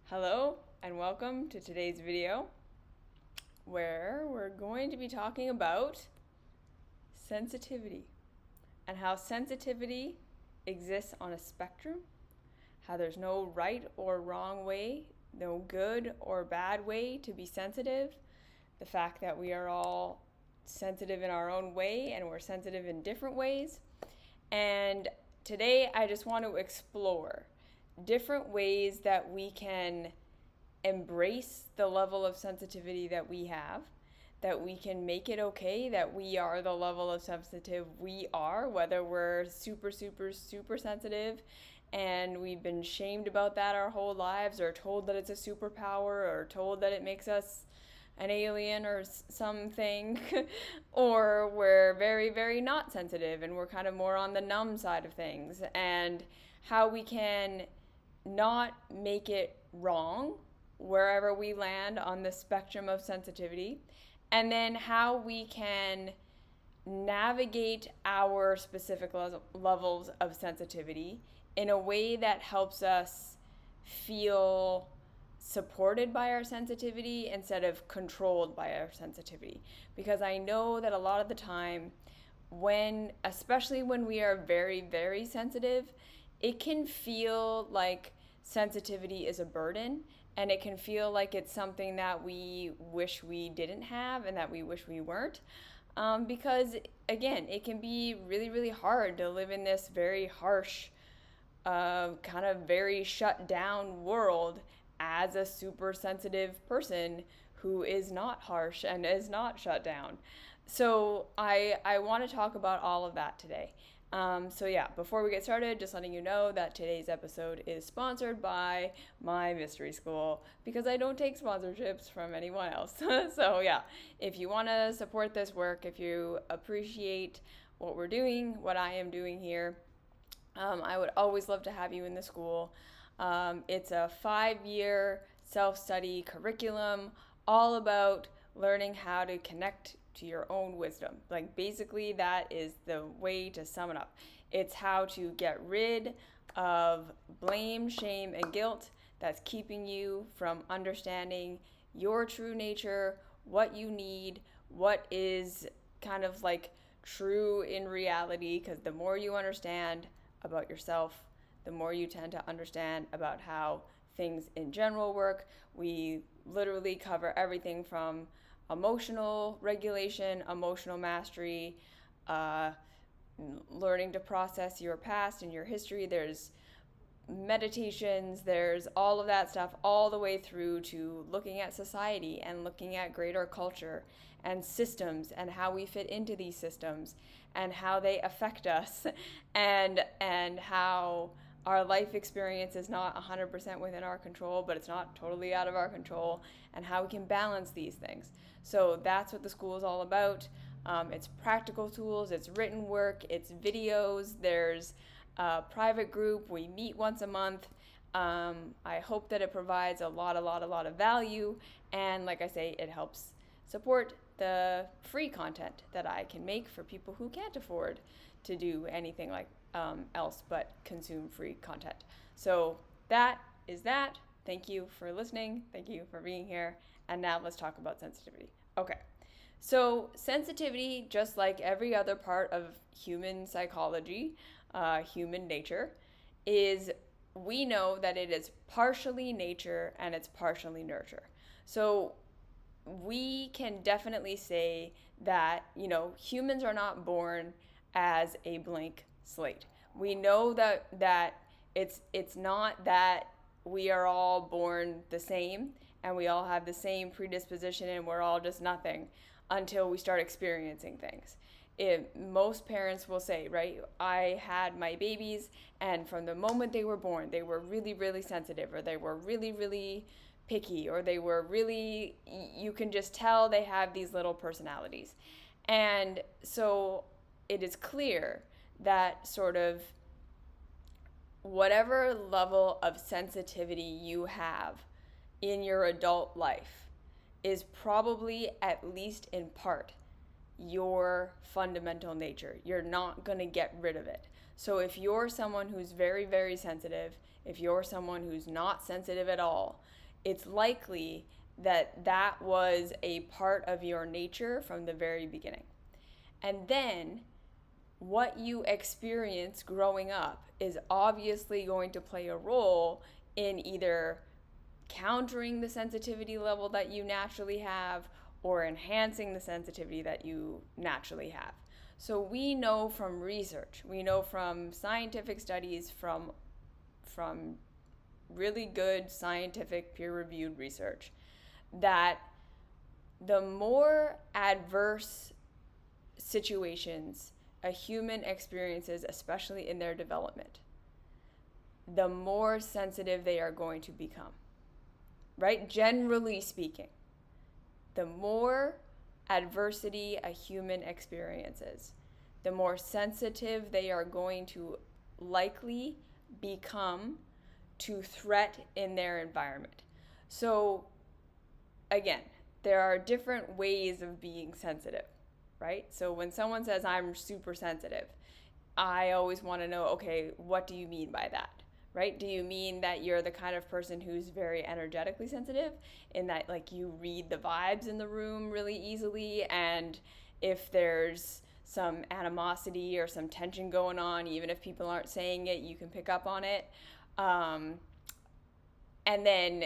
Hello and welcome to today's video where we're going to be talking about sensitivity and how sensitivity exists on a spectrum, how there's no right or wrong way, no good or bad way to be sensitive, the fact that we are all sensitive in our own way and we're sensitive in different ways. And today I just want to explore different ways that we can embrace the level of sensitivity that we have, that we can make it okay that we are the level of sensitive we are, whether we're super, super, super sensitive and we've been shamed about that our whole lives, or told that it's a superpower, or told that it makes us an alien or something, or we're very, very not sensitive and we're kind of more on the numb side of things, and how we can not make it wrong wherever we land on the spectrum of sensitivity, and then how we can navigate our specific levels of sensitivity in a way that helps us feel supported by our sensitivity instead of controlled by our sensitivity. Because I know that a lot of the time, especially when we are very, very sensitive, it can feel like sensitivity is a burden, and it can feel like it's something that we wish we didn't have and that we wish we weren't. Because again, it can be really, really hard to live in this very harsh, kind of very shut down world as a super sensitive person who is not harsh and is not shut down. So I want to talk about all of that today. Before we get started, just letting you know that today's episode is sponsored by my mystery school, because I don't take sponsorships from anyone else. If you want to support this work, if you appreciate what we're doing, what I am doing here, I would always love to have you in the school. It's a 5-year self-study curriculum all about learning how to connect to your own wisdom. Like, basically, that is the way to sum it up. It's how to get rid of blame, shame, and guilt that's keeping you from understanding your true nature, what you need, what is kind of like true in reality. Because the more you understand about yourself, the more you tend to understand about how things in general work. We literally cover everything from emotional regulation, emotional mastery, learning to process your past and your history. There's meditations, there's all of that stuff, all the way through to looking at society and looking at greater culture and systems and how we fit into these systems and how they affect us, and how our life experience is not 100% within our control, but it's not totally out of our control, and how we can balance these things. So that's what the school is all about. It's practical tools, it's written work, it's videos, there's a private group, we meet once a month. I hope that it provides a lot of value, and like I say, it helps support the free content that I can make for people who can't afford to do anything like else but consume free content. So that is that. Thank you for listening. Thank you for being here. And now let's talk about sensitivity. Okay. So sensitivity, just like every other part of human psychology, human nature, we know that it is partially nature and it's partially nurture. So we can definitely say that, humans are not born as a blank slate. We know that it's not that we are all born the same and we all have the same predisposition and we're all just nothing until we start experiencing things. Most parents will say, right, I had my babies, and from the moment they were born, they were really, really sensitive, or they were really, really picky, or they were really, you can just tell they have these little personalities. And so it is clear that sort of whatever level of sensitivity you have in your adult life is probably, at least in part, your fundamental nature. You're not going to get rid of it. So if you're someone who's very, very sensitive, if you're someone who's not sensitive at all, it's likely that that was a part of your nature from the very beginning. And then what you experience growing up is obviously going to play a role in either countering the sensitivity level that you naturally have or enhancing the sensitivity that you naturally have. So we know from research, we know from scientific studies, from really good scientific peer-reviewed research, that the more adverse situations a human experiences, especially in their development, the more sensitive they are going to become. Right? Generally speaking, the more adversity a human experiences, the more sensitive they are going to likely become to threat in their environment. So, again, there are different ways of being sensitive, right? So when someone says, I'm super sensitive, I always want to know, okay, what do you mean by that? Right? Do you mean that you're the kind of person who's very energetically sensitive, in that like you read the vibes in the room really easily, and if there's some animosity or some tension going on, even if people aren't saying it, you can pick up on it? And then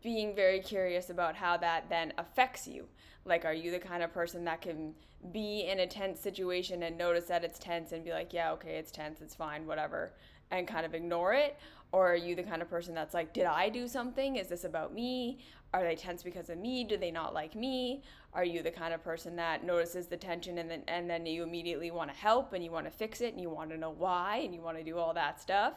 being very curious about how that then affects you. Like, are you the kind of person that can be in a tense situation and notice that it's tense and be like, yeah, okay, it's tense, it's fine, whatever, and kind of ignore it? Or are you the kind of person that's like, did I do something? Is this about me? Are they tense because of me? Do they not like me? Are you the kind of person that notices the tension and then you immediately want to help and you want to fix it and you want to know why and you want to do all that stuff?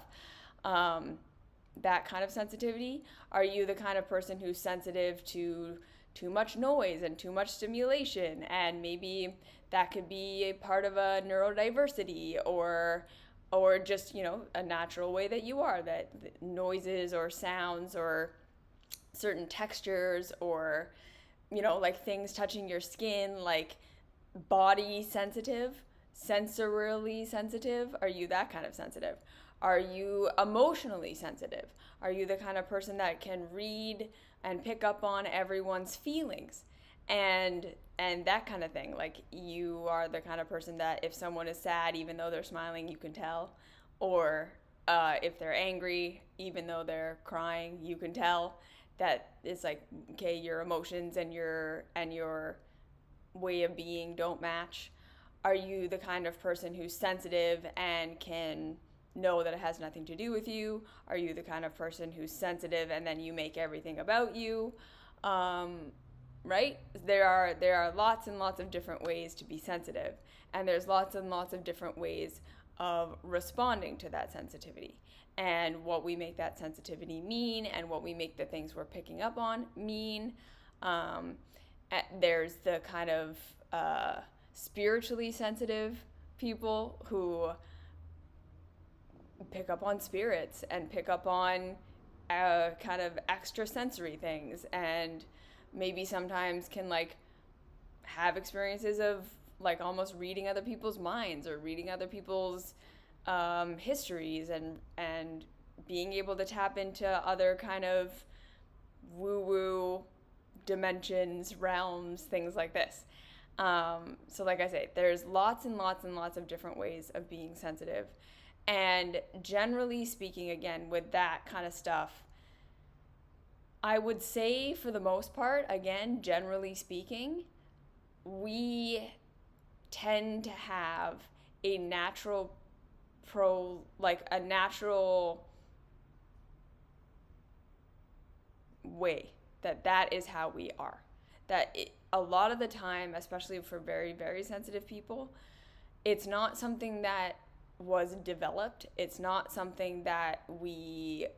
That kind of sensitivity? Are you the kind of person who's sensitive to too much noise and too much stimulation, and maybe that could be a part of a neurodiversity, or just, you know, a natural way that you are, that noises or sounds or certain textures, or, you know, like things touching your skin, like body sensitive, sensorily sensitive? Are you that kind of sensitive? Are you emotionally sensitive? Are you the kind of person that can read and pick up on everyone's feelings and that kind of thing? Like, you are the kind of person that if someone is sad, even though they're smiling, you can tell. Or if they're angry, even though they're crying, you can tell. That it's like, okay, your emotions and your way of being don't match. Are you the kind of person who's sensitive and can know that it has nothing to do with you? Are you the kind of person who's sensitive and then you make everything about you? Right? There are lots and lots of different ways to be sensitive, and there's lots and lots of different ways of responding to that sensitivity, and what we make that sensitivity mean, and what we make the things we're picking up on mean. There's the kind of spiritually sensitive people who pick up on spirits and pick up on kind of extrasensory things, and maybe sometimes can like have experiences of like almost reading other people's minds or reading other people's histories, and being able to tap into other kind of woo-woo dimensions, realms, things like this. So like I say, there's lots and lots and lots of different ways of being sensitive. And generally speaking, again, with that kind of stuff, I would say for the most part, again, generally speaking, we tend to have a natural way that is how we are. A lot of the time, especially for very, very sensitive people, it's not something that was developed. It's not something that we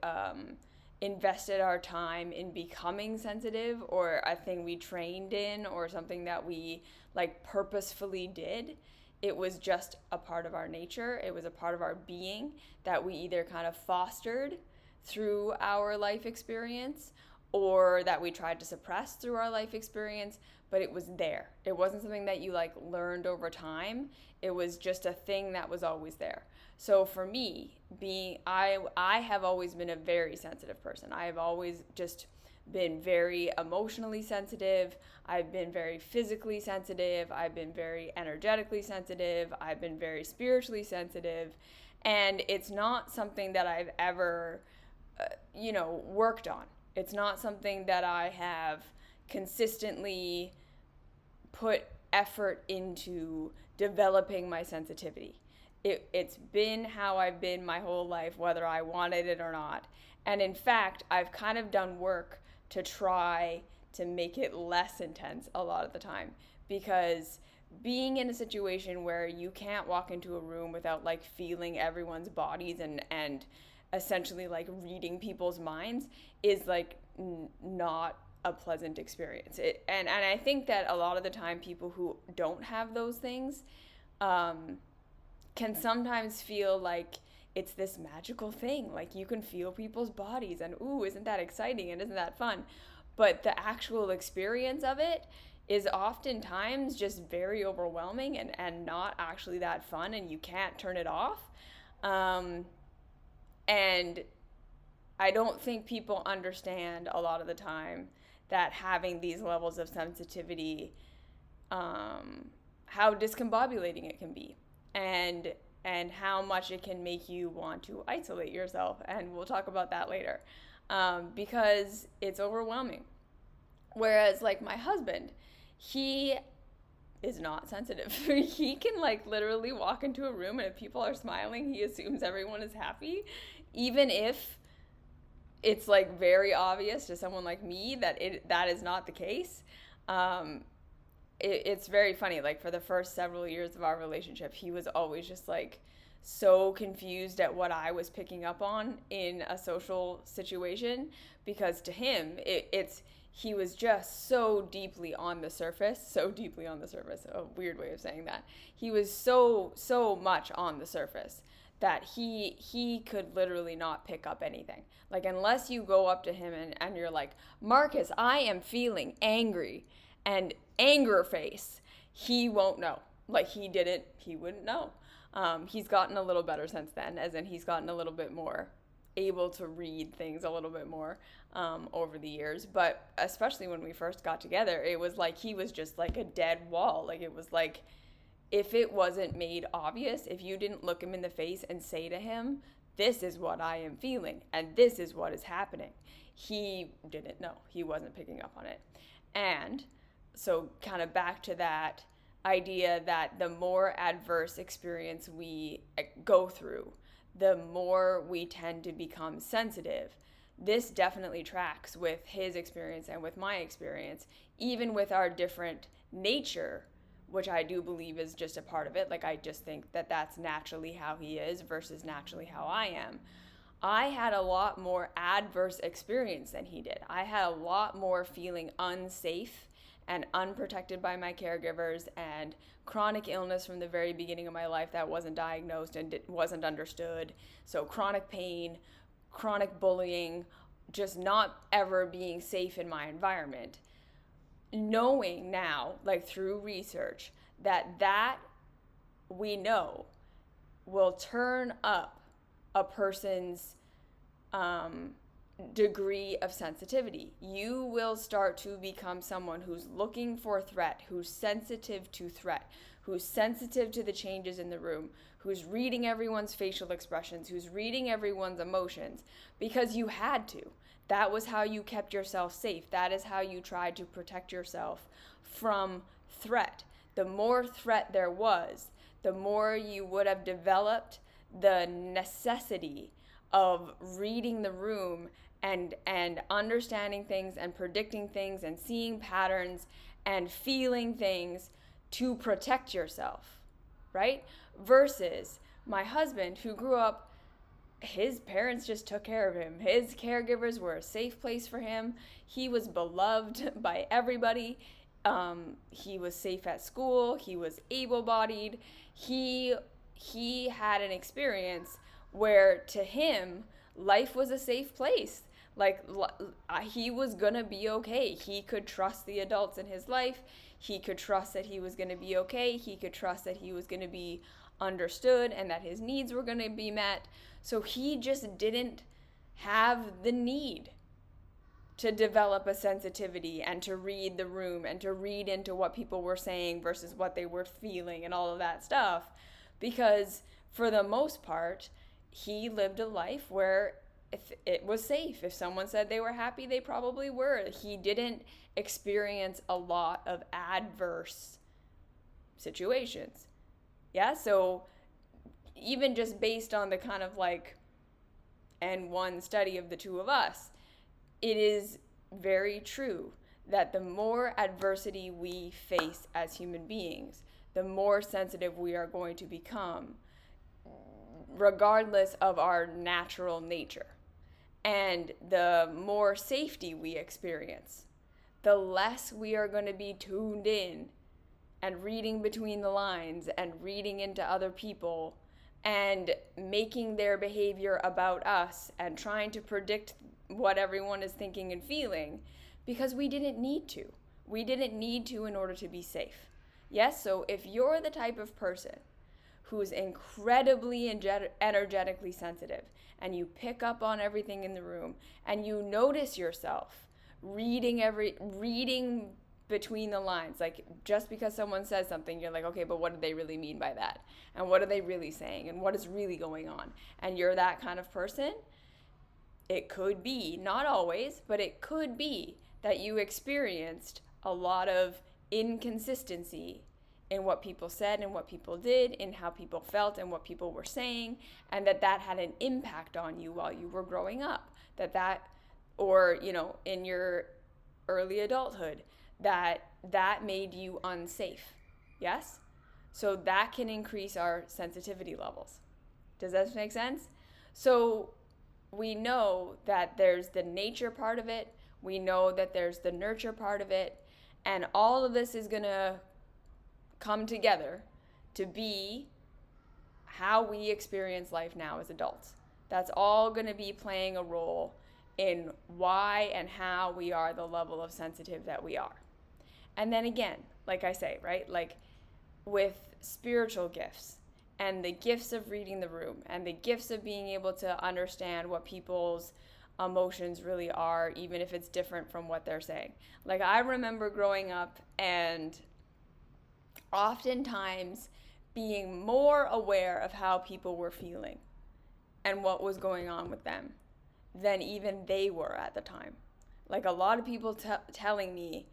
invested our time in becoming sensitive, or a thing we trained in, or something that we like purposefully did. It was just a part of our nature. It was a part of our being that we either kind of fostered through our life experience, or that we tried to suppress through our life experience, but it was there. It wasn't something that you like learned over time. It was just a thing that was always there. So for me, I have always been a very sensitive person. I have always just been very emotionally sensitive. I've been very physically sensitive. I've been very energetically sensitive. I've been very spiritually sensitive. And it's not something that I've ever, worked on. It's not something that I have consistently put effort into developing my sensitivity. It's been how I've been my whole life, whether I wanted it or not. And in fact, I've kind of done work to try to make it less intense a lot of the time, because being in a situation where you can't walk into a room without like feeling everyone's bodies and essentially like reading people's minds is like not a pleasant experience. And I think that a lot of the time people who don't have those things can sometimes feel like it's this magical thing. Like you can feel people's bodies and ooh, isn't that exciting and isn't that fun? But the actual experience of it is oftentimes just very overwhelming and not actually that fun, and you can't turn it off. And I don't think people understand a lot of the time that having these levels of sensitivity, how discombobulating it can be, and how much it can make you want to isolate yourself. And we'll talk about that later, because it's overwhelming. Whereas like my husband, he is not sensitive. He can like literally walk into a room and if people are smiling, he assumes everyone is happy, even if it's like very obvious to someone like me that that is not the case. It's very funny. Like for the first several years of our relationship, he was always just like so confused at what I was picking up on in a social situation, because to him he was just so deeply on the surface, a weird way of saying that. He was so much on the surface that he could literally not pick up anything. Like unless you go up to him and you're like, Marcus, I am feeling angry, and anger face, he won't know. Like he wouldn't know. He's gotten a little better since then, as in he's gotten a little bit more able to read things a little bit more over the years. But especially when we first got together, it was like he was just like a dead wall. Like it was like, if it wasn't made obvious, if you didn't look him in the face and say to him, this is what I am feeling and this is what is happening, he didn't know. He wasn't picking up on it. And so kind of back to that idea that the more adverse experience we go through, the more we tend to become sensitive. This definitely tracks with his experience and with my experience, even with our different nature, which I do believe is just a part of it. Like I just think that that's naturally how he is versus naturally how I am. I had a lot more adverse experience than he did. I had a lot more feeling unsafe and unprotected by my caregivers, and chronic illness from the very beginning of my life that wasn't diagnosed and wasn't understood. So chronic pain, chronic bullying, just not ever being safe in my environment. Knowing now, like through research, that we know will turn up a person's degree of sensitivity. You will start to become someone who's looking for threat, who's sensitive to threat, who's sensitive to the changes in the room, who's reading everyone's facial expressions, who's reading everyone's emotions, because you had to. That was how you kept yourself safe. That is how you tried to protect yourself from threat. The more threat there was, the more you would have developed the necessity of reading the room and understanding things and predicting things and seeing patterns and feeling things to protect yourself, right? Versus my husband, who grew up, his parents just took care of him. His caregivers were a safe place for him. He was beloved by everybody. He was safe at school. He was able-bodied. He had an experience where to him, life was a safe place. He was gonna be okay. He could trust the adults in his life. He could trust that he was gonna be okay. He could trust that he was gonna be understood and that his needs were gonna be met. So he just didn't have the need to develop a sensitivity and to read the room and to read into what people were saying versus what they were feeling and all of that stuff, because for the most part he lived a life where if it was safe. If someone said they were happy, they probably were. He didn't experience a lot of adverse situations. Yeah, so even just based on the kind of like N1 study of the two of us, it is very true that the more adversity we face as human beings, the more sensitive we are going to become, regardless of our natural nature. And the more safety we experience, the less we are going to be tuned in and reading between the lines and reading into other people and making their behavior about us and trying to predict what everyone is thinking and feeling, because we didn't need to. We didn't need to in order to be safe. Yes, so if you're the type of person who's incredibly energetically sensitive and you pick up on everything in the room and you notice yourself reading between the lines, like just because someone says something, you're like, okay, but what do they really mean by that? And what are they really saying? And what is really going on? And you're that kind of person. It could be, not always, but it could be that you experienced a lot of inconsistency in what people said and what people did, in how people felt and what people were saying, and that had an impact on you while you were growing up. Or, in your early adulthood, that made you unsafe. Yes? So that can increase our sensitivity levels. Does that make sense? So we know that there's the nature part of it. We know that there's the nurture part of it. And all of this is going to come together to be how we experience life now as adults. That's all going to be playing a role in why and how we are the level of sensitive that we are. And then again, like I say, right? Like with spiritual gifts and the gifts of reading the room and the gifts of being able to understand what people's emotions really are, even if it's different from what they're saying. Like I remember growing up and oftentimes being more aware of how people were feeling and what was going on with them than even they were at the time. Like a lot of people telling me,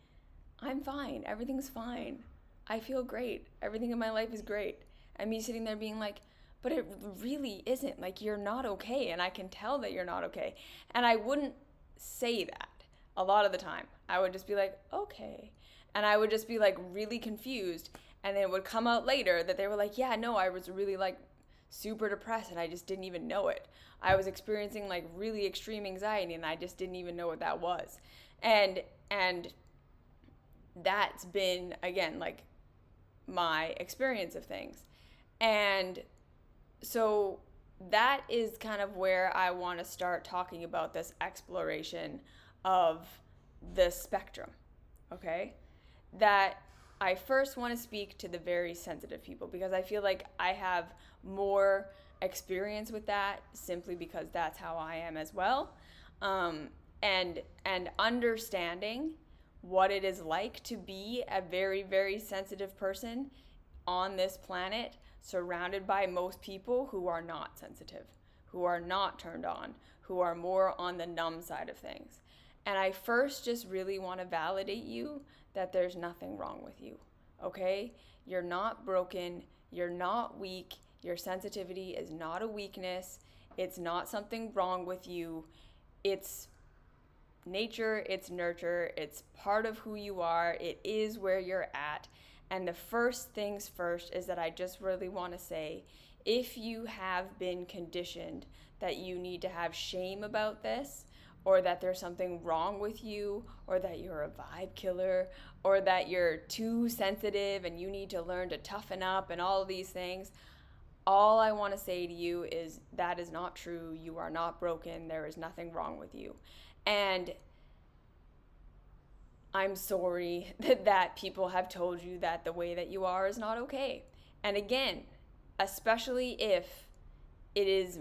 I'm fine, everything's fine, I feel great, everything in my life is great. And me sitting there being like, but it really isn't. Like, you're not okay, and I can tell that you're not okay. And I wouldn't say that a lot of the time. I would just be like, okay. And I would just be like really confused. And then it would come out later that they were like, yeah, no, I was really like super depressed and I just didn't even know it. I was experiencing like really extreme anxiety and I just didn't even know what that was. And that's been, again, like my experience of things. And so that is kind of where I want to start talking about this exploration of the spectrum, okay? That I first want to speak to the very sensitive people because I feel like I have more experience with that simply because that's how I am as well. And understanding what it is like to be a very, very sensitive person on this planet, surrounded by most people who are not sensitive, who are not turned on, who are more on the numb side of things. And I first just really want to validate you that there's nothing wrong with you, okay? You're not broken, you're not weak, your sensitivity is not a weakness, it's not something wrong with you, it's nature, it's nurture, it's part of who you are, it is where you're at. And the first things first is that I just really want to say, if you have been conditioned that you need to have shame about this, or that there's something wrong with you, or that you're a vibe killer, or that you're too sensitive and you need to learn to toughen up and all of these things, all I want to say to you is that is not true. You are not broken. There is nothing wrong with you. And I'm sorry that people have told you that the way that you are is not okay. And again, especially if it is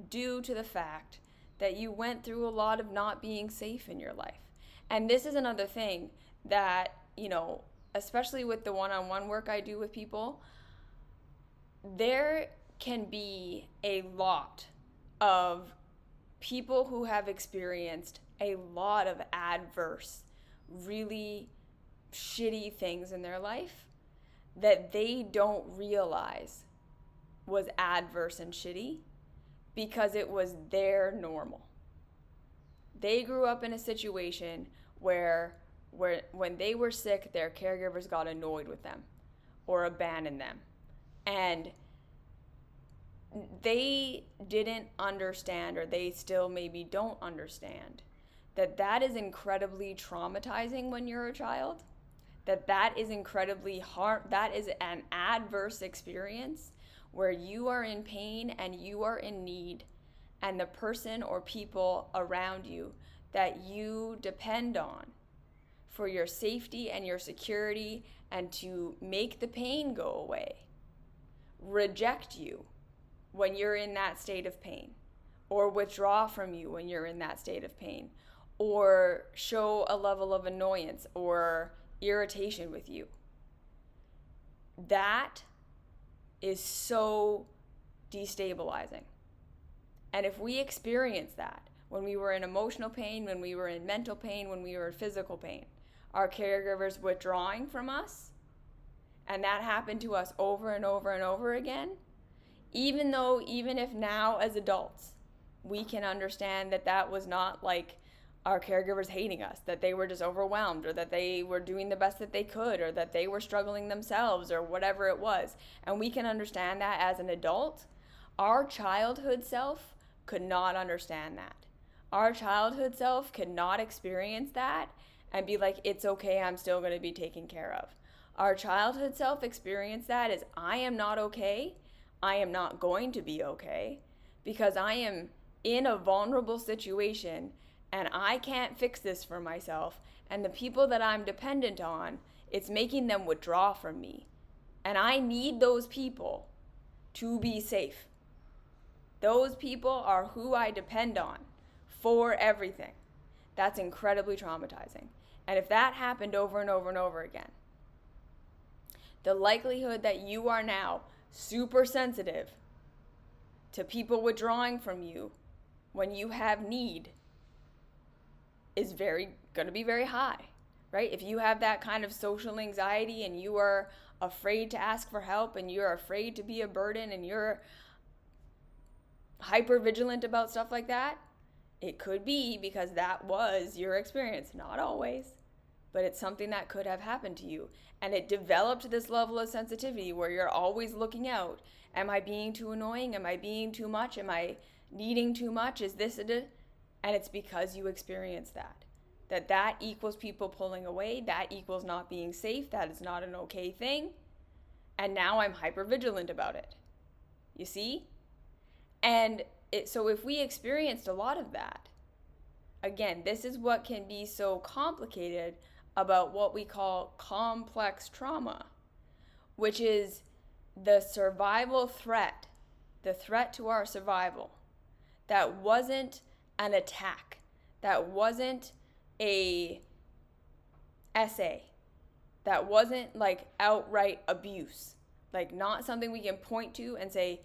due to the fact that you went through a lot of not being safe in your life. And this is another thing that, especially with the one-on-one work I do with people, there can be a lot of people who have experienced a lot of adverse, really shitty things in their life that they don't realize was adverse and shitty because it was their normal. They grew up in a situation where when they were sick, their caregivers got annoyed with them or abandoned them. And they didn't understand, or they still maybe don't understand, that is incredibly traumatizing when you're a child, that is incredibly hard, that is an adverse experience where you are in pain and you are in need, and the person or people around you that you depend on for your safety and your security and to make the pain go away reject you when you're in that state of pain, or withdraw from you when you're in that state of pain, or show a level of annoyance or irritation with you. That is so destabilizing. And if we experience that when we were in emotional pain, when we were in mental pain, when we were in physical pain, our caregivers withdrawing from us, and that happened to us over and over and over again, even if now as adults we can understand that was not like our caregivers hating us, that they were just overwhelmed, or that they were doing the best that they could, or that they were struggling themselves, or whatever it was, and we can understand that as an adult, our childhood self could not understand that. Our childhood self could not experience that and be like, it's okay, I'm still going to be taken care of. Our childhood self experienced that as, I am not okay, I am not going to be okay, because I am in a vulnerable situation and I can't fix this for myself, and the people that I'm dependent on, it's making them withdraw from me. And I need those people to be safe. Those people are who I depend on for everything. That's incredibly traumatizing. And if that happened over and over and over again, the likelihood that you are now super sensitive to people withdrawing from you when you have need is going to be very high, right? If you have that kind of social anxiety and you are afraid to ask for help and you're afraid to be a burden and you're hyper vigilant about stuff like that, it could be because that was your experience. Not always, but it's something that could have happened to you. And it developed this level of sensitivity where you're always looking out. Am I being too annoying? Am I being too much? Am I needing too much? Is this it? And it's because you experienced that. That equals people pulling away. That equals not being safe. That is not an okay thing. And now I'm hyper vigilant about it. You see? And so if we experienced a lot of that, again, this is what can be so complicated about what we call complex trauma, which is the survival threat, the threat to our survival, that wasn't an attack, that wasn't a essay, that wasn't like outright abuse, like not something we can point to and say,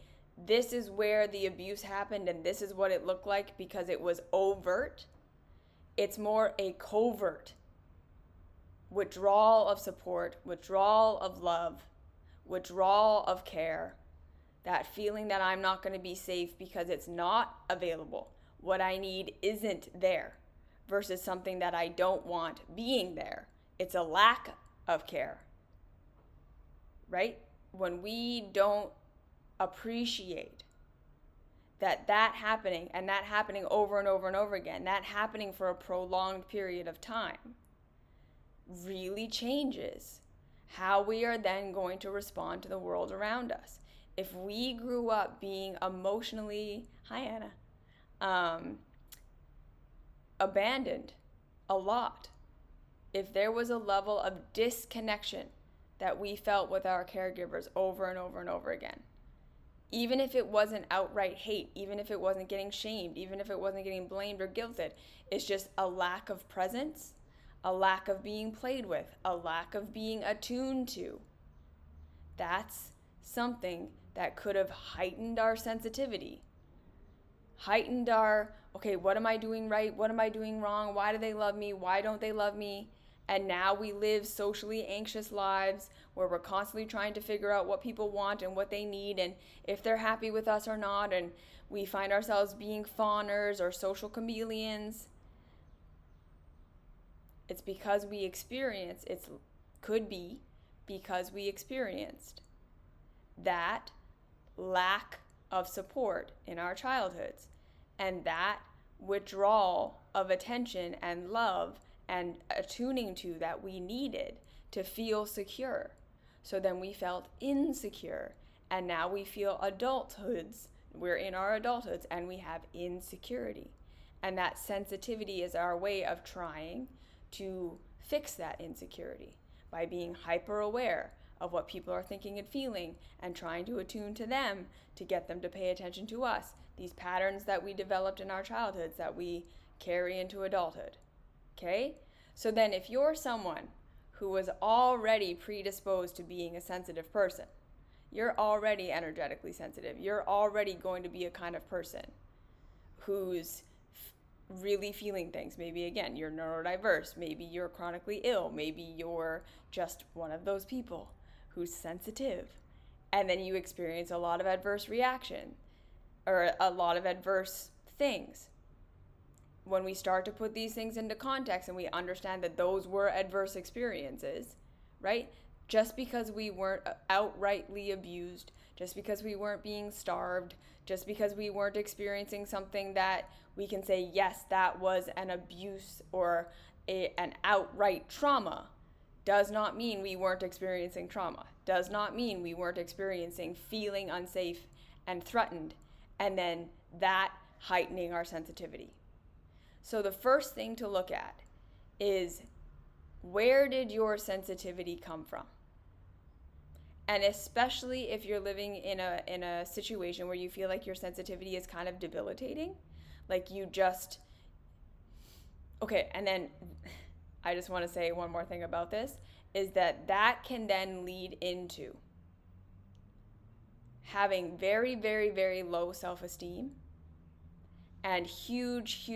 this is where the abuse happened and this is what it looked like because it was overt. It's more a covert withdrawal of support, withdrawal of love, withdrawal of care, that feeling that I'm not going to be safe because it's not available. What I need isn't there, versus something that I don't want being there. It's a lack of care, right? When we don't appreciate that happening, and that happening over and over and over again, that happening for a prolonged period of time, really changes how we are then going to respond to the world around us. If we grew up being emotionally, hi Anna, abandoned a lot. If there was a level of disconnection that we felt with our caregivers over and over and over again, even if it wasn't outright hate, even if it wasn't getting shamed, even if it wasn't getting blamed or guilted, it's just a lack of presence, a lack of being played with, a lack of being attuned to. That's something that could have heightened our sensitivity, heightened our, okay, what am I doing right? What am I doing wrong? Why do they love me? Why don't they love me? And now we live socially anxious lives where we're constantly trying to figure out what people want and what they need and if they're happy with us or not. And we find ourselves being fawners or social chameleons. It's because we experience, it could be because we experienced that lack of support in our childhoods and that withdrawal of attention and love and attuning to that we needed to feel secure. So then we felt insecure, and now we feel adulthoods. We're in our adulthoods and we have insecurity. And that sensitivity is our way of trying to fix that insecurity by being hyper aware of what people are thinking and feeling and trying to attune to them to get them to pay attention to us. These patterns that we developed in our childhoods that we carry into adulthood. Okay? So then if you're someone who was already predisposed to being a sensitive person, you're already energetically sensitive, you're already going to be a kind of person who's really feeling things. Maybe again, you're neurodiverse, maybe you're chronically ill, maybe you're just one of those people who's sensitive. And then you experience a lot of adverse reaction or a lot of adverse things. When we start to put these things into context and we understand that those were adverse experiences, right? Just because we weren't outrightly abused, just because we weren't being starved, just because we weren't experiencing something that we can say, yes, that was an abuse or an outright trauma, does not mean we weren't experiencing trauma, does not mean we weren't experiencing feeling unsafe and threatened, and then that heightening our sensitivity. So the first thing to look at is, where did your sensitivity come from? And especially if you're living in a situation where you feel like your sensitivity is kind of debilitating, like you just, okay, and then I just want to say one more thing about this, is that can then lead into having very, very, very low self-esteem and huge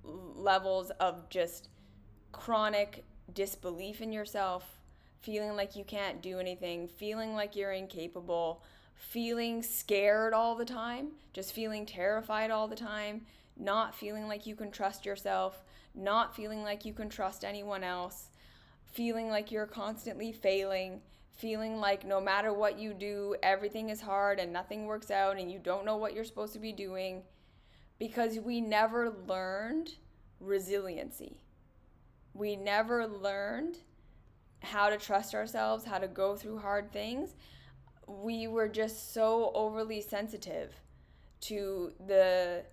levels of just chronic disbelief in yourself, feeling like you can't do anything, feeling like you're incapable, feeling scared all the time, just feeling terrified all the time, not feeling like you can trust yourself, not feeling like you can trust anyone else, feeling like you're constantly failing, feeling like no matter what you do, everything is hard and nothing works out and you don't know what you're supposed to be doing, because we never learned resiliency. We never learned how to trust ourselves, how to go through hard things. We were just so overly sensitive to the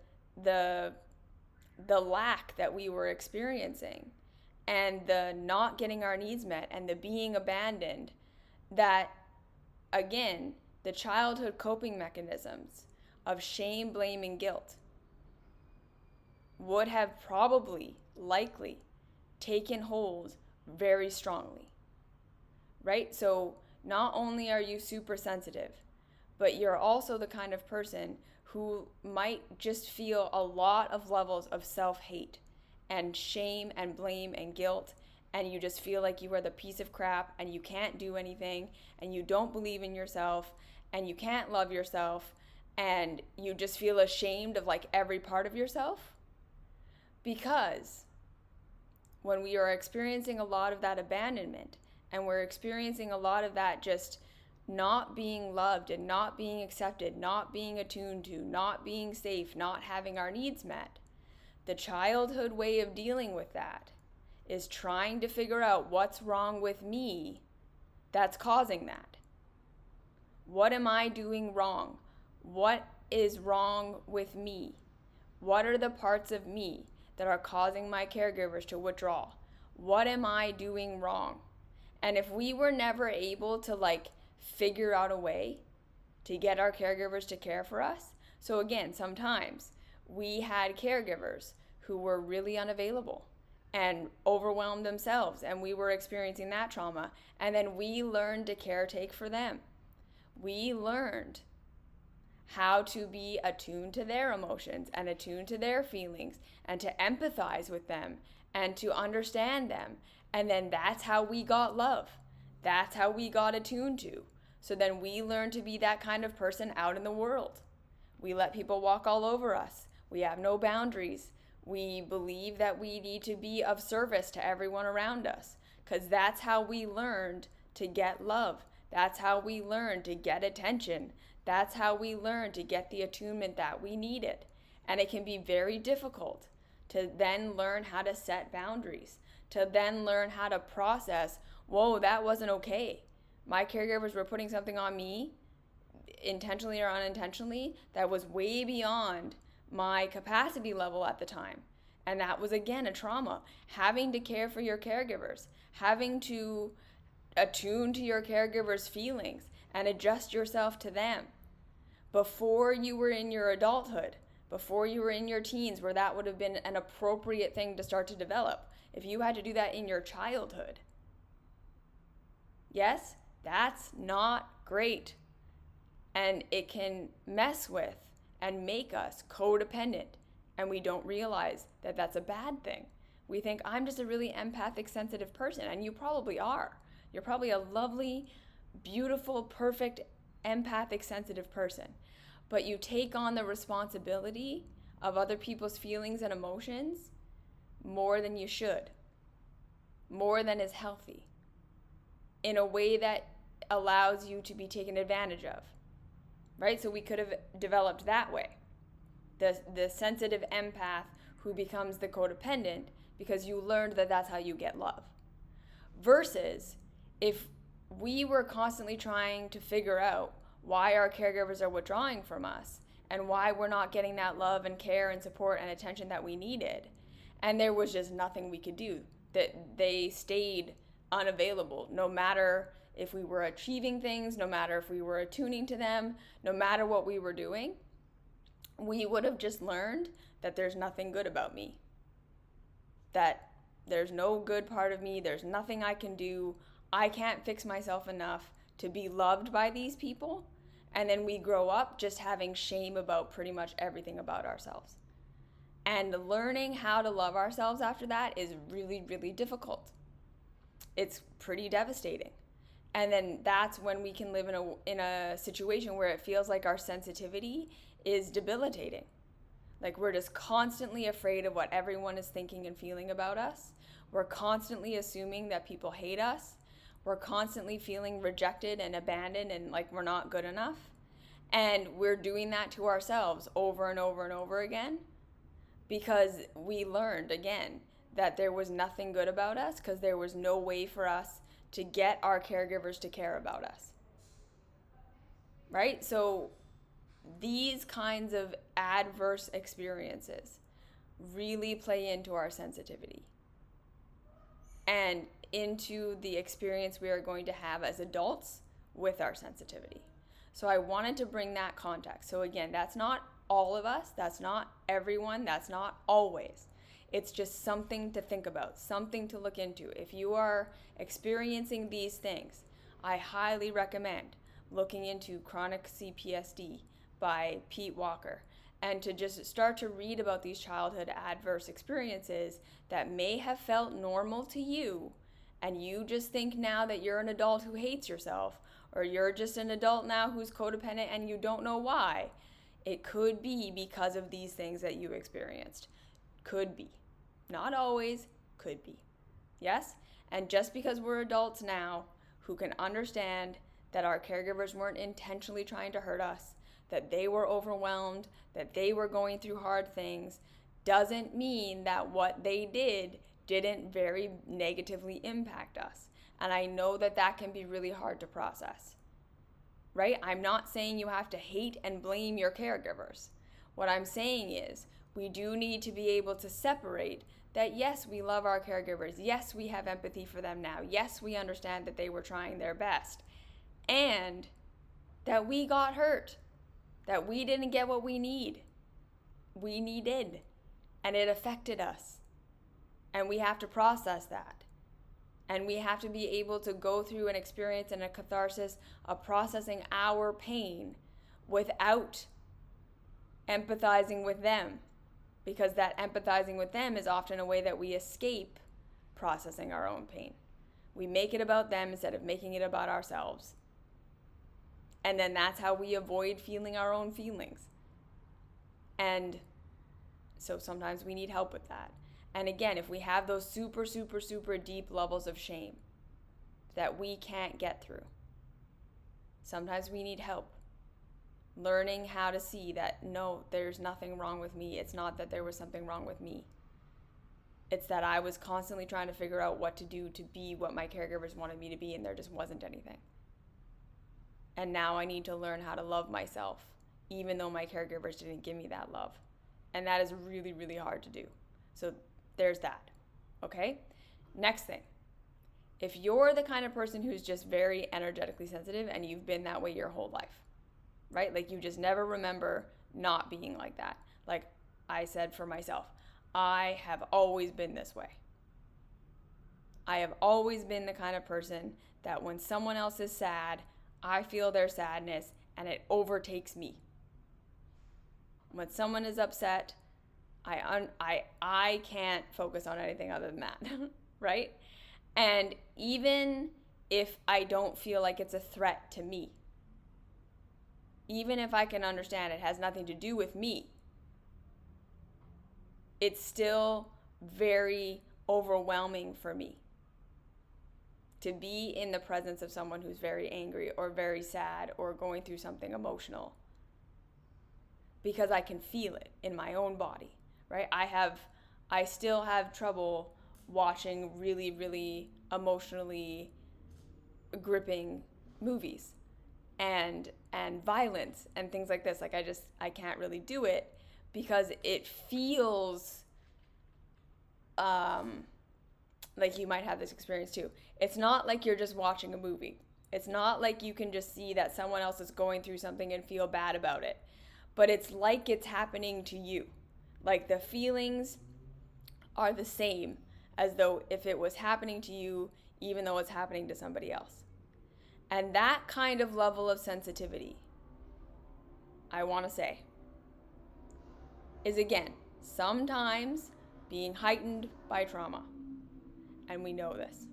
lack that we were experiencing and the not getting our needs met and the being abandoned, that again, the childhood coping mechanisms of shame, blame, and guilt would have probably, likely, taken hold very strongly, right? So not only are you super sensitive, but you're also the kind of person who might just feel a lot of levels of self-hate and shame and blame and guilt, and you just feel like you are the piece of crap and you can't do anything and you don't believe in yourself and you can't love yourself and you just feel ashamed of like every part of yourself. Because when we are experiencing a lot of that abandonment and we're experiencing a lot of that just not being loved and not being accepted, not being attuned to, not being safe, not having our needs met, the childhood way of dealing with that is trying to figure out what's wrong with me that's causing that. What am I doing wrong? What is wrong with me? What are the parts of me that are causing my caregivers to withdraw? What am I doing wrong? And if we were never able to figure out a way to get our caregivers to care for us, so again, sometimes we had caregivers who were really unavailable and overwhelmed themselves, and we were experiencing that trauma, and then we learned to caretake for them. We learned how to be attuned to their emotions and attuned to their feelings and to empathize with them and to understand them. And then that's how we got love. That's how we got attuned to. So then we learned to be that kind of person out in the world. We let people walk all over us. We have no boundaries. We believe that we need to be of service to everyone around us, because that's how we learned to get love. That's how we learned to get attention. That's how we learned to get the attunement that we needed. And it can be very difficult to then learn how to set boundaries, to then learn how to process, whoa, that wasn't okay. My caregivers were putting something on me, intentionally or unintentionally, that was way beyond my capacity level at the time. And that was, again, a trauma. Having to care for your caregivers, having to attune to your caregivers' feelings and adjust yourself to them before you were in your adulthood, before you were in your teens, where that would have been an appropriate thing to start to develop. If you had to do that in your childhood, yes, that's not great. And it can mess with and make us codependent. And we don't realize that that's a bad thing. We think, I'm just a really empathic, sensitive person. And you probably are. You're probably a lovely, beautiful, perfect, empathic, sensitive person. But you take on the responsibility of other people's feelings and emotions more than you should, more than is healthy, in a way that allows you to be taken advantage of, right? So we could have developed that way. The sensitive empath who becomes the codependent because you learned that that's how you get love. Versus if we were constantly trying to figure out why our caregivers are withdrawing from us and why we're not getting that love and care and support and attention that we needed, and there was just nothing we could do, that they stayed unavailable, no matter if we were achieving things, no matter if we were attuning to them, no matter what we were doing, we would have just learned that there's nothing good about me, that there's no good part of me, there's nothing I can do, I can't fix myself enough to be loved by these people. And then we grow up just having shame about pretty much everything about ourselves. And learning how to love ourselves after that is really, really difficult. It's pretty devastating. And then that's when we can live in a situation where it feels like our sensitivity is debilitating. Like we're just constantly afraid of what everyone is thinking and feeling about us. We're constantly assuming that people hate us. We're constantly feeling rejected and abandoned and like we're not good enough. And we're doing that to ourselves over and over and over again because we learned, again, that there was nothing good about us because there was no way for us to get our caregivers to care about us. Right? So these kinds of adverse experiences really play into our sensitivity and into the experience we are going to have as adults with our sensitivity. So I wanted to bring that context. So again, that's not all of us, that's not everyone, that's not always. It's just something to think about, something to look into. If you are experiencing these things, I highly recommend looking into Chronic CPSD by Pete Walker and to just start to read about these childhood adverse experiences that may have felt normal to you, and you just think now that you're an adult who hates yourself, or you're just an adult now who's codependent and you don't know why. It could be because of these things that you experienced. Could be. Not always, could be. Yes? And just because we're adults now who can understand that our caregivers weren't intentionally trying to hurt us, that they were overwhelmed, that they were going through hard things, doesn't mean that what they did didn't very negatively impact us. And I know that that can be really hard to process, right? I'm not saying you have to hate and blame your caregivers. What I'm saying is we do need to be able to separate that, yes, we love our caregivers. Yes, we have empathy for them now. Yes, we understand that they were trying their best. And that we got hurt. That we didn't get what we needed. And it affected us. And we have to process that. And we have to be able to go through an experience and a catharsis of processing our pain without empathizing with them. Because that empathizing with them is often a way that we escape processing our own pain. We make it about them instead of making it about ourselves. And then that's how we avoid feeling our own feelings. And so sometimes we need help with that. And again, if we have those super, super, super deep levels of shame that we can't get through, sometimes we need help. Learning how to see that, no, there's nothing wrong with me. It's not that there was something wrong with me. It's that I was constantly trying to figure out what to do to be what my caregivers wanted me to be, and there just wasn't anything. And now I need to learn how to love myself, even though my caregivers didn't give me that love. And that is really, really hard to do. So there's that, okay? Next thing. If you're the kind of person who's just very energetically sensitive and you've been that way your whole life, right? Like you just never remember not being like that. Like I said for myself, I have always been this way. I have always been the kind of person that when someone else is sad, I feel their sadness and it overtakes me. When someone is upset, I can't focus on anything other than that, right? And even if I don't feel like it's a threat to me, even if I can understand it has nothing to do with me, it's still very overwhelming for me to be in the presence of someone who's very angry or very sad or going through something emotional, because I can feel it in my own body, right? I still have trouble watching really, really emotionally gripping movies and violence and things like this. Like I can't really do it because it feels like you might have this experience too. It's not like you're just watching a movie. It's not like you can just see that someone else is going through something and feel bad about it. But it's like it's happening to you. Like the feelings are the same as though if it was happening to you, even though it's happening to somebody else. And that kind of level of sensitivity, I want to say, is again, sometimes being heightened by trauma. And we know this.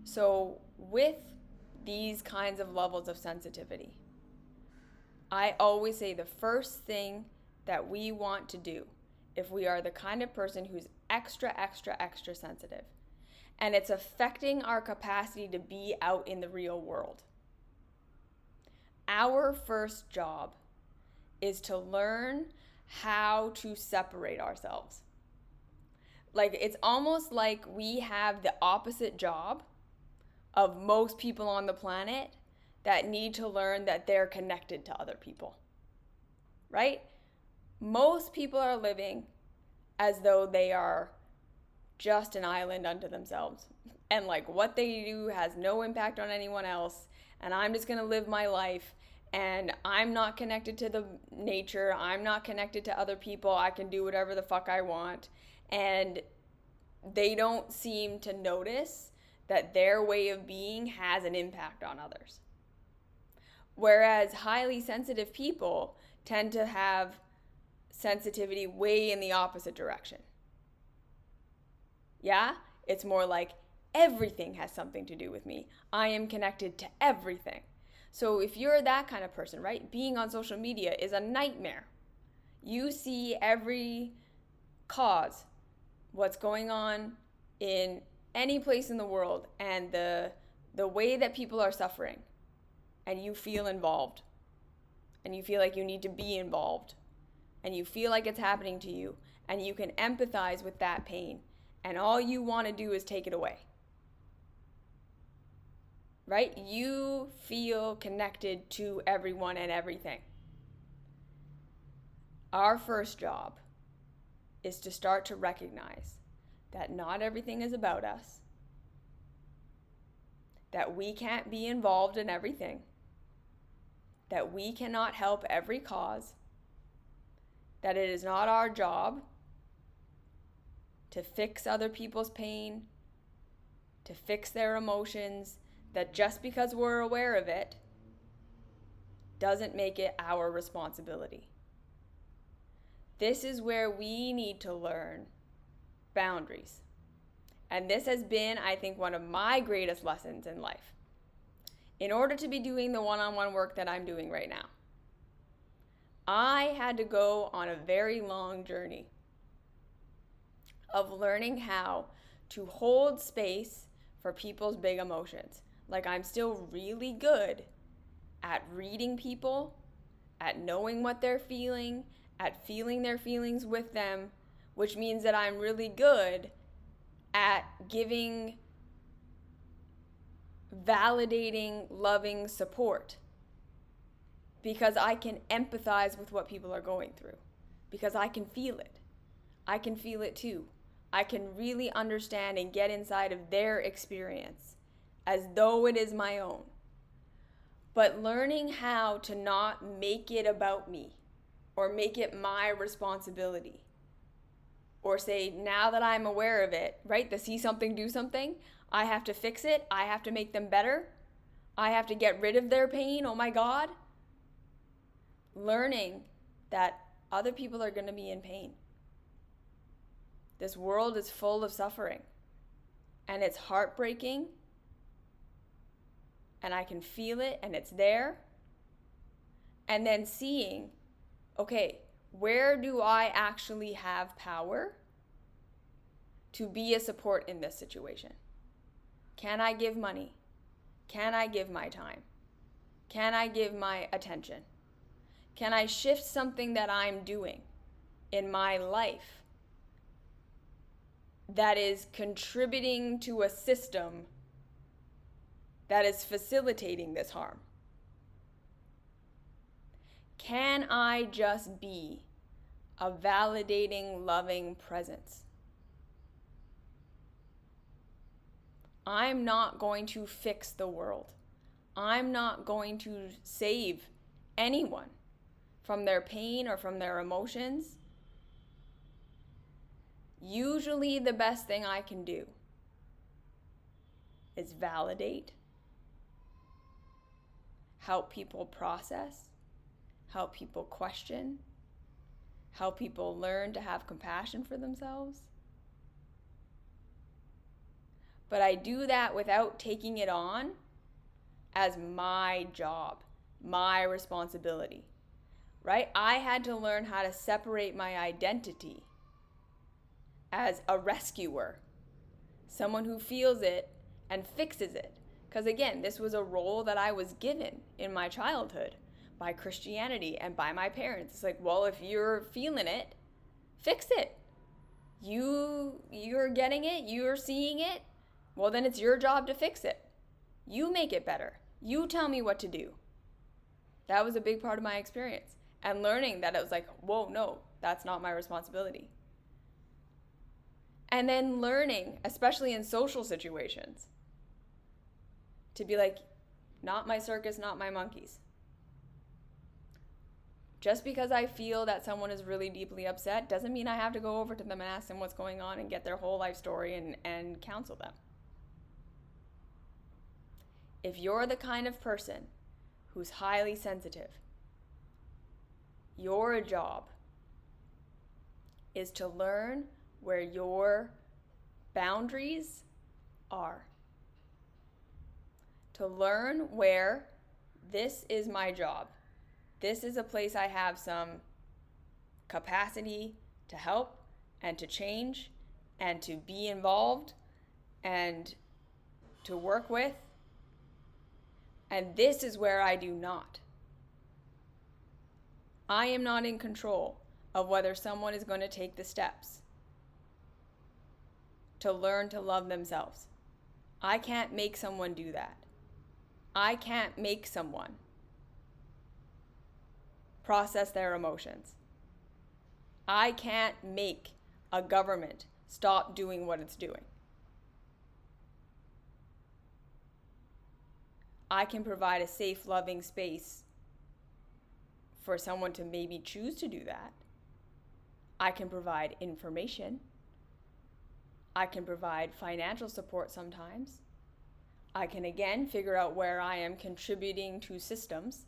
So with these kinds of levels of sensitivity, I always say the first thing that we want to do if we are the kind of person who's extra, extra, extra sensitive, and it's affecting our capacity to be out in the real world, our first job is to learn how to separate ourselves. Like, it's almost like we have the opposite job of most people on the planet that need to learn that they're connected to other people, right? Most people are living as though they are just an island unto themselves. And like what they do has no impact on anyone else. And I'm just going to live my life. And I'm not connected to the nature. I'm not connected to other people. I can do whatever the fuck I want. And they don't seem to notice that their way of being has an impact on others. Whereas highly sensitive people tend to have sensitivity way in the opposite direction. Yeah? It's more like everything has something to do with me. I am connected to everything. So if you're that kind of person, right? Being on social media is a nightmare. You see every cause, what's going on in any place in the world, and the way that people are suffering, and you feel involved, and you feel like you need to be involved, and you feel like it's happening to you, and you can empathize with that pain, and all you want to do is take it away. Right? You feel connected to everyone and everything. Our first job is to start to recognize that not everything is about us, that we can't be involved in everything, that we cannot help every cause, that it is not our job to fix other people's pain, to fix their emotions, that just because we're aware of it doesn't make it our responsibility. This is where we need to learn boundaries. And this has been, I think, one of my greatest lessons in life. In order to be doing the one-on-one work that I'm doing right now, I had to go on a very long journey of learning how to hold space for people's big emotions. Like, I'm still really good at reading people, at knowing what they're feeling, at feeling their feelings with them, which means that I'm really good at giving validating, loving support, because I can empathize with what people are going through, because I can feel it. I can feel it too. I can really understand and get inside of their experience as though it is my own. But learning how to not make it about me or make it my responsibility, or say, now that I'm aware of it, right? The see something, do something. I have to fix it. I have to make them better. I have to get rid of their pain. Oh my God. Learning that other people are going to be in pain. This world is full of suffering, and it's heartbreaking, and I can feel it, and it's there. And then seeing, okay, where do I actually have power to be a support in this situation? Can I give money? Can I give my time? Can I give my attention? Can I shift something that I'm doing in my life that is contributing to a system that is facilitating this harm? Can I just be a validating, loving presence? I'm not going to fix the world. I'm not going to save anyone from their pain or from their emotions. Usually the best thing I can do is validate, help people process, help people question, help people learn to have compassion for themselves. But I do that without taking it on as my job, my responsibility, right? I had to learn how to separate my identity as a rescuer, someone who feels it and fixes it. Because again, this was a role that I was given in my childhood by Christianity and by my parents. It's like, well, if you're feeling it, fix it. You're getting it, you're seeing it, well, then it's your job to fix it. You make it better. You tell me what to do. That was a big part of my experience. And learning that it was like, whoa, no, that's not my responsibility. And then learning, especially in social situations, to be like, not my circus, not my monkeys. Just because I feel that someone is really deeply upset doesn't mean I have to go over to them and ask them what's going on and get their whole life story and counsel them. If you're the kind of person who's highly sensitive, your job is to learn where your boundaries are. To learn where this is my job. This is a place I have some capacity to help and to change and to be involved and to work with. And this is where I do not. I am not in control of whether someone is going to take the steps to learn to love themselves. I can't make someone do that. I can't make someone process their emotions. I can't make a government stop doing what it's doing. I can provide a safe, loving space for someone to maybe choose to do that. I can provide information. I can provide financial support sometimes. I can again figure out where I am contributing to systems.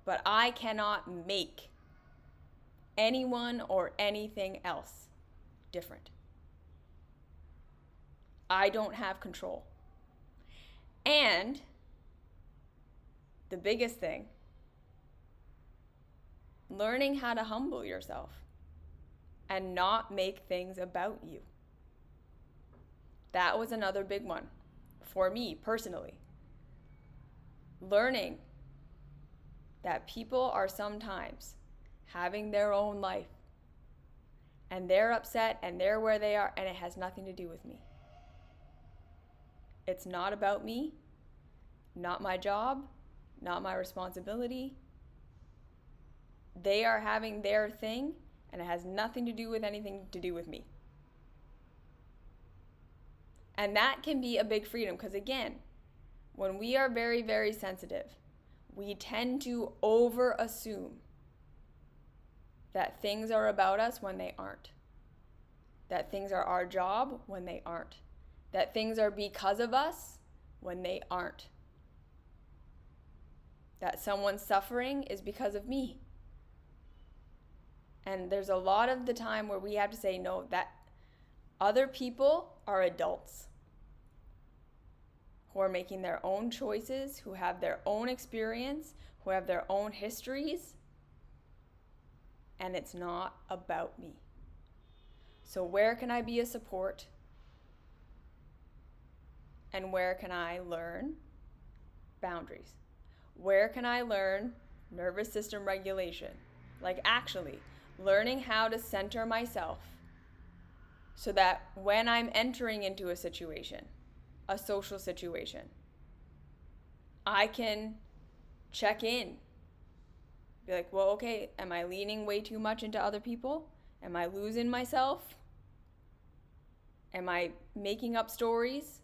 But I cannot make anyone or anything else different. I don't have control. And the biggest thing, learning how to humble yourself and not make things about you. That was another big one for me personally. Learning that people are sometimes having their own life and they're upset and they're where they are and it has nothing to do with me. It's not about me, not my job, not my responsibility. They are having their thing and it has nothing to do with anything to do with me. And that can be a big freedom because again, when we are very, very sensitive, we tend to over-assume that things are about us when they aren't. That things are our job when they aren't. That things are because of us when they aren't. That someone's suffering is because of me. And there's a lot of the time where we have to say, no, that other people are adults who are making their own choices, who have their own experience, who have their own histories, and it's not about me. So where can I be a support? And where can I learn boundaries? Where can I learn nervous system regulation? Like actually learning how to center myself so that when I'm entering into a situation, a social situation, I can check in. Be like, well, okay, am I leaning way too much into other people? Am I losing myself? Am I making up stories?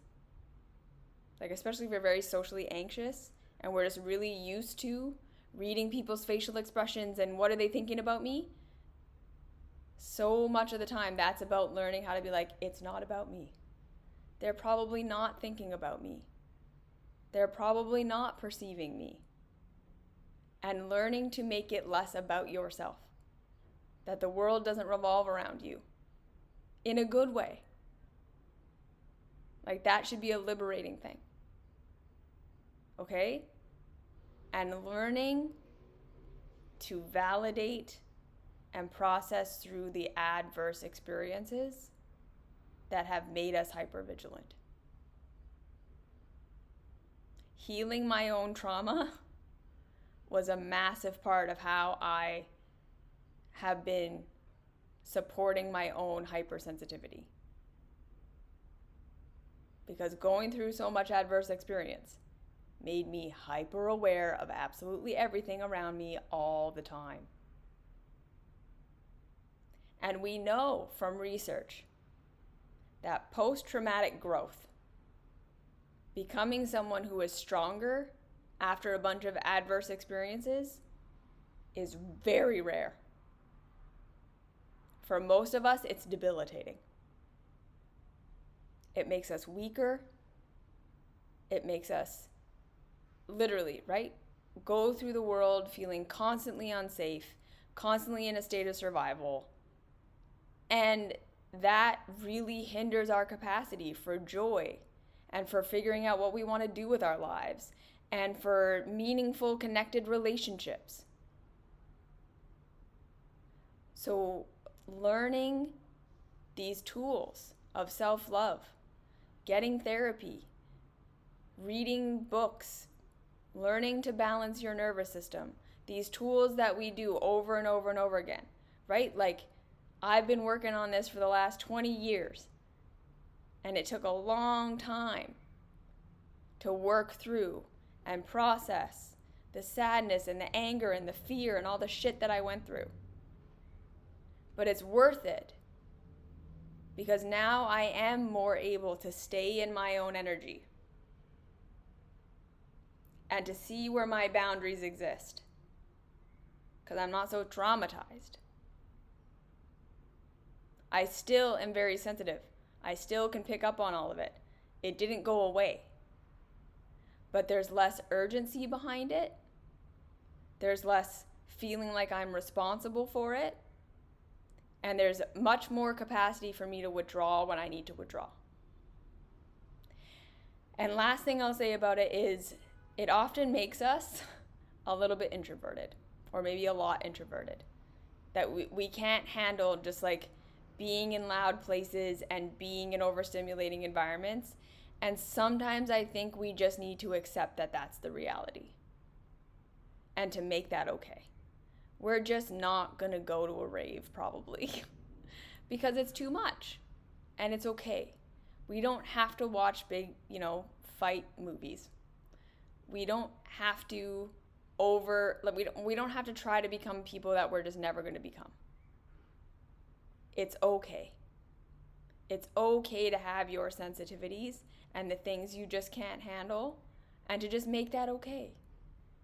Like, especially if you're very socially anxious and we're just really used to reading people's facial expressions and what are they thinking about me? So much of the time, that's about learning how to be like, it's not about me. They're probably not thinking about me. They're probably not perceiving me. And learning to make it less about yourself. That the world doesn't revolve around you. In a good way. Like that should be a liberating thing. Okay? And learning to validate and process through the adverse experiences that have made us hypervigilant. Healing my own trauma was a massive part of how I have been supporting my own hypersensitivity. Because going through so much adverse experience made me hyper aware of absolutely everything around me all the time. And we know from research that post-traumatic growth, becoming someone who is stronger after a bunch of adverse experiences, is very rare. For most of us, it's debilitating. It makes us weaker. It makes us literally, right? Go through the world feeling constantly unsafe, constantly in a state of survival. And that really hinders our capacity for joy and for figuring out what we want to do with our lives and for meaningful, connected relationships. So learning these tools of self-love, getting therapy, reading books, learning to balance your nervous system, these tools that we do over and over and over again, right? Like, I've been working on this for the last 20 years, and it took a long time to work through and process the sadness and the anger and the fear and all the shit that I went through. But it's worth it because now I am more able to stay in my own energy and to see where my boundaries exist because I'm not so traumatized. I still am very sensitive. I still can pick up on all of it. It didn't go away. But there's less urgency behind it. There's less feeling like I'm responsible for it. And there's much more capacity for me to withdraw when I need to withdraw. And last thing I'll say about it is it often makes us a little bit introverted, or maybe a lot introverted. That we can't handle just like being in loud places and being in overstimulating environments. And sometimes I think we just need to accept that that's the reality and to make that okay. We're just not going to go to a rave probably because it's too much and it's okay. We don't have to watch big, fight movies. We don't have to we don't have to try to become people that we're just never going to become. It's okay. It's okay to have your sensitivities and the things you just can't handle and to just make that okay.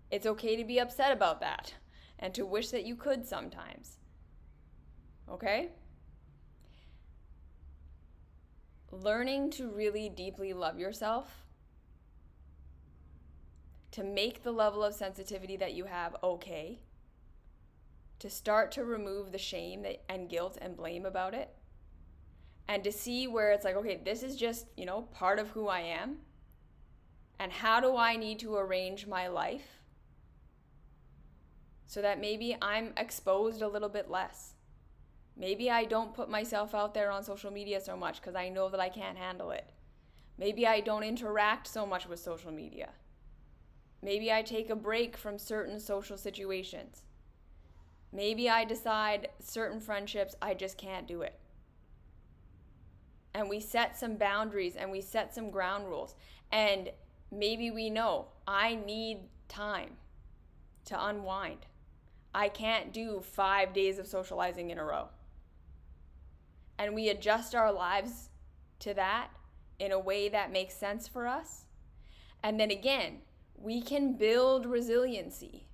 It's okay to be upset about that and to wish that you could sometimes. Okay? Learning to really deeply love yourself, to make the level of sensitivity that you have okay, to start to remove the shame and guilt and blame about it, and to see where it's like, okay, this is just, part of who I am, and how do I need to arrange my life so that maybe I'm exposed a little bit less. Maybe I don't put myself out there on social media so much because I know that I can't handle it. Maybe I don't interact so much with social media. Maybe I take a break from certain social situations. Maybe I decide certain friendships, I just can't do it. And we set some boundaries and we set some ground rules. And maybe we know I need time to unwind. I can't do 5 days of socializing in a row. And we adjust our lives to that in a way that makes sense for us. And then again, we can build resiliency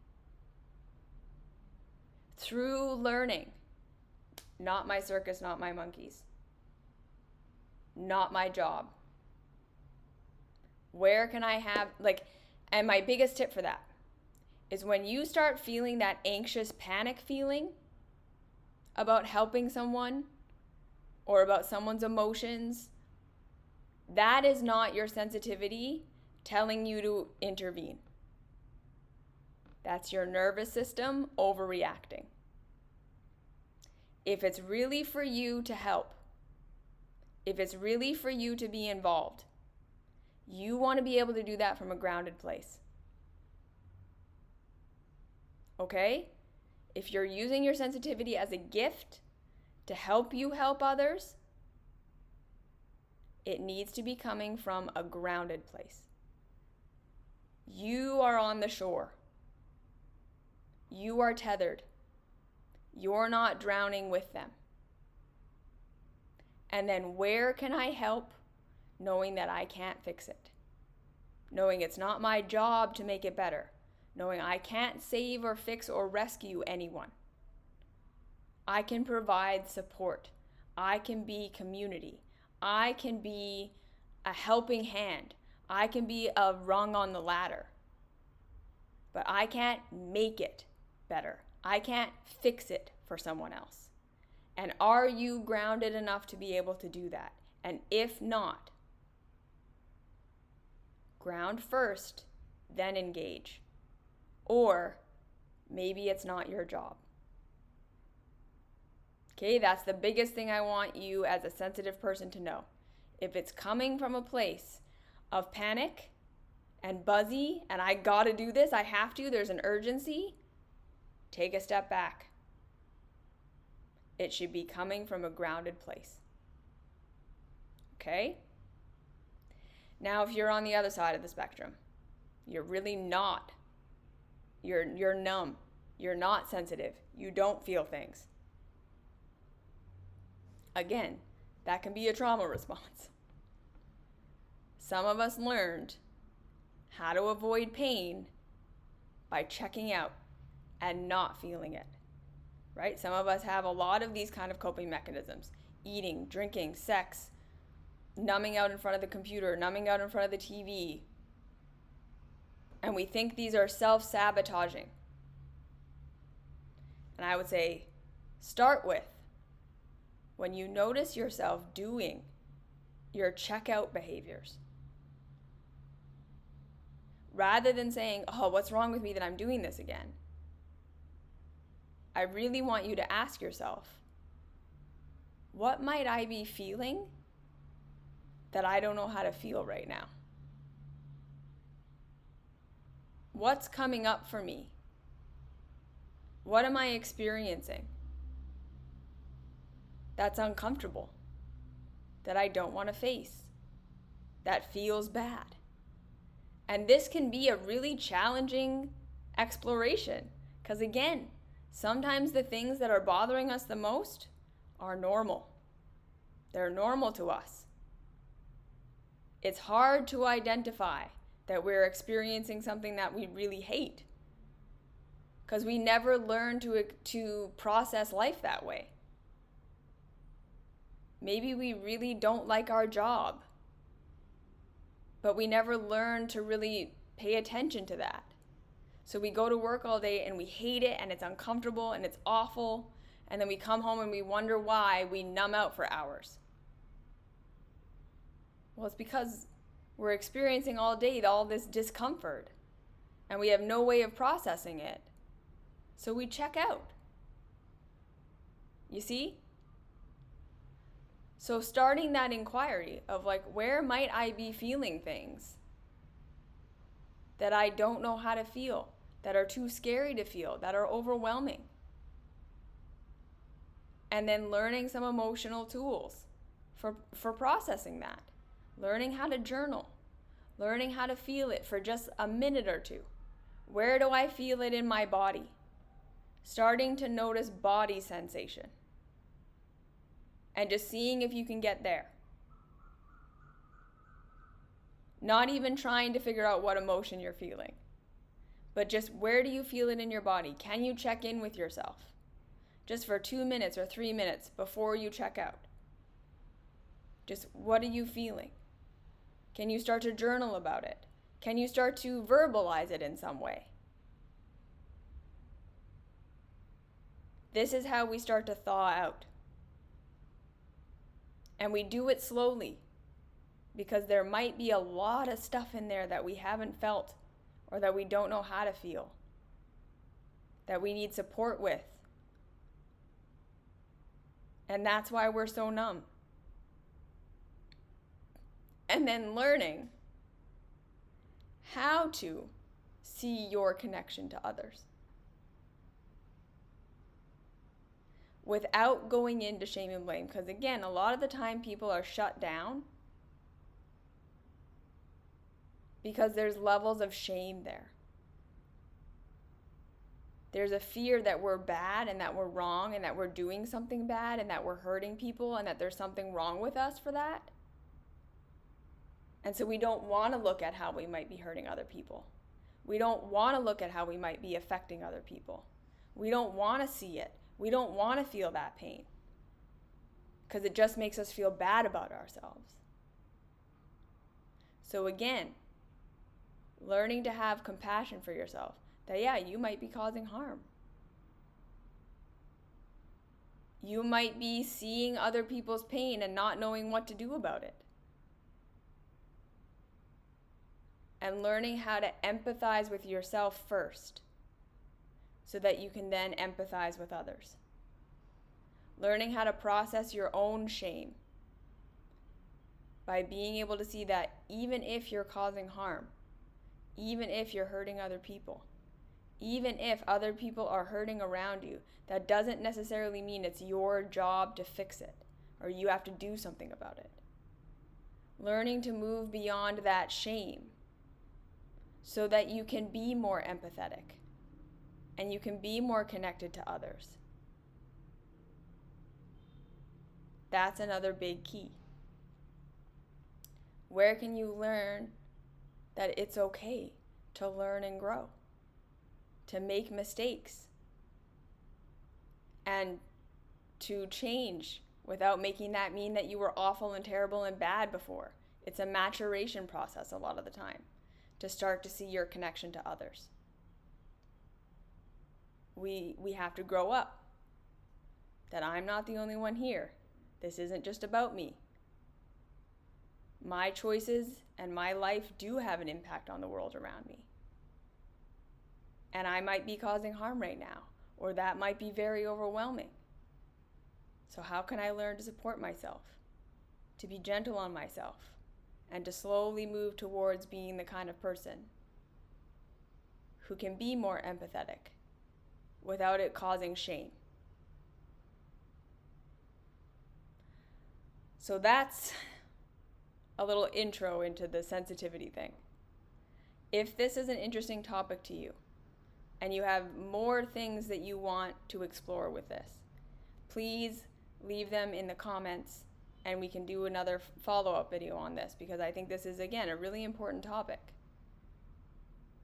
through learning. Not my circus, not my monkeys. Not my job. Where can I have, and my biggest tip for that is when you start feeling that anxious panic feeling about helping someone or about someone's emotions, that is not your sensitivity telling you to intervene. That's your nervous system overreacting. If it's really for you to help, if it's really for you to be involved, you want to be able to do that from a grounded place. Okay? If you're using your sensitivity as a gift to help you help others, it needs to be coming from a grounded place. You are on the shore. You are tethered. You're not drowning with them. And then where can I help, knowing that I can't fix it? Knowing it's not my job to make it better. Knowing I can't save or fix or rescue anyone. I can provide support. I can be community. I can be a helping hand. I can be a rung on the ladder. But I can't make it better. I can't fix it for someone else. And are you grounded enough to be able to do that? And if not, ground first, then engage. Or maybe it's not your job. Okay, that's the biggest thing I want you as a sensitive person to know. If it's coming from a place of panic and buzzy, and I gotta do this, I have to, there's an urgency, take a step back. It should be coming from a grounded place. Okay? Now, if you're on the other side of the spectrum, you're really not. You're numb. You're not sensitive. You don't feel things. Again, that can be a trauma response. Some of us learned how to avoid pain by checking out and not feeling it, right? Some of us have a lot of these kind of coping mechanisms: eating, drinking, sex, numbing out in front of the computer, numbing out in front of the TV. And we think these are self-sabotaging. And I would say, start with, when you notice yourself doing your checkout behaviors, rather than saying, oh, what's wrong with me that I'm doing this again? I really want you to ask yourself, what might I be feeling that I don't know how to feel right now? What's coming up for me? What am I experiencing that's uncomfortable, that I don't want to face, that feels bad? And this can be a really challenging exploration, because again, sometimes the things that are bothering us the most are normal. They're normal to us. It's hard to identify that we're experiencing something that we really hate, because we never learn to process life that way. Maybe we really don't like our job, but we never learn to really pay attention to that. So we go to work all day and we hate it and it's uncomfortable and it's awful, and then we come home and we wonder why we numb out for hours. Well, it's because we're experiencing all day all this discomfort and we have no way of processing it. So we check out. You see? So starting that inquiry of like, where might I be feeling things that I don't know how to feel, that are too scary to feel, that are overwhelming? And then learning some emotional tools for processing that. Learning how to journal. Learning how to feel it for just a minute or two. Where do I feel it in my body? Starting to notice body sensation. And just seeing if you can get there. Not even trying to figure out what emotion you're feeling, but just where do you feel it in your body? Can you check in with yourself? Just for 2 minutes or 3 minutes before you check out. Just what are you feeling? Can you start to journal about it? Can you start to verbalize it in some way? This is how we start to thaw out. And we do it slowly, because there might be a lot of stuff in there that we haven't felt or that we don't know how to feel, that we need support with. And that's why we're so numb. And then learning how to see your connection to others without going into shame and blame. Because again, a lot of the time people are shut down because there's levels of shame there. There's a fear that we're bad and that we're wrong and that we're doing something bad and that we're hurting people and that there's something wrong with us for that. And so we don't want to look at how we might be hurting other people. We don't want to look at how we might be affecting other people. We don't want to see it. We don't want to feel that pain, because it just makes us feel bad about ourselves. So again, learning to have compassion for yourself, that yeah, you might be causing harm. You might be seeing other people's pain and not knowing what to do about it. And learning how to empathize with yourself first, so that you can then empathize with others. Learning how to process your own shame by being able to see that even if you're causing harm, even if you're hurting other people, even if other people are hurting around you, that doesn't necessarily mean it's your job to fix it or you have to do something about it. Learning to move beyond that shame so that you can be more empathetic and you can be more connected to others. That's another big key. Where can you learn that it's okay to learn and grow, to make mistakes, and to change without making that mean that you were awful and terrible and bad before? It's a maturation process a lot of the time to start to see your connection to others. We have to grow up. That I'm not the only one here. This isn't just about me. My choices and my life do have an impact on the world around me. And I might be causing harm right now, or that might be very overwhelming. So how can I learn to support myself, to be gentle on myself, and to slowly move towards being the kind of person who can be more empathetic without it causing shame? So that's a little intro into the sensitivity thing. If this is an interesting topic to you, and you have more things that you want to explore with this, please leave them in the comments and we can do another follow-up video on this, because I think this is, again, a really important topic.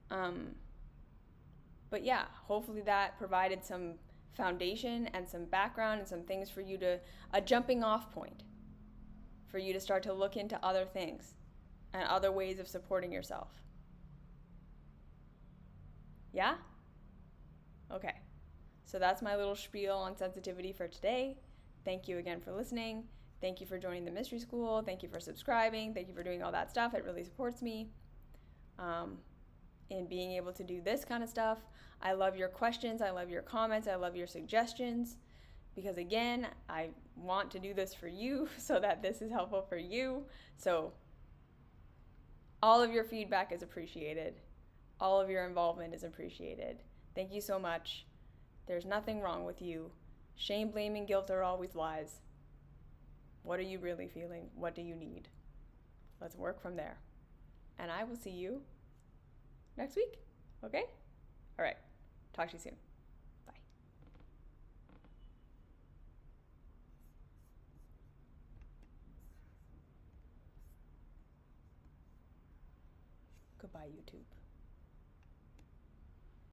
But yeah, hopefully that provided some foundation and some background and some things for you to, a jumping off point, for you to start to look into other things and other ways of supporting yourself. Yeah? Okay. So that's my little spiel on sensitivity for today. Thank you again for listening. Thank you for joining the mystery school. Thank you for subscribing. Thank you for doing all that stuff. It really supports me in being able to do this kind of stuff. I love your questions. I love your comments. I love your suggestions. Because again, I want to do this for you so that this is helpful for you. So all of your feedback is appreciated. All of your involvement is appreciated. Thank you so much. There's nothing wrong with you. Shame, blame, and guilt are always lies. What are you really feeling? What do you need? Let's work from there. And I will see you next week. Okay? All right. Talk to you soon. Bye. Goodbye, YouTube.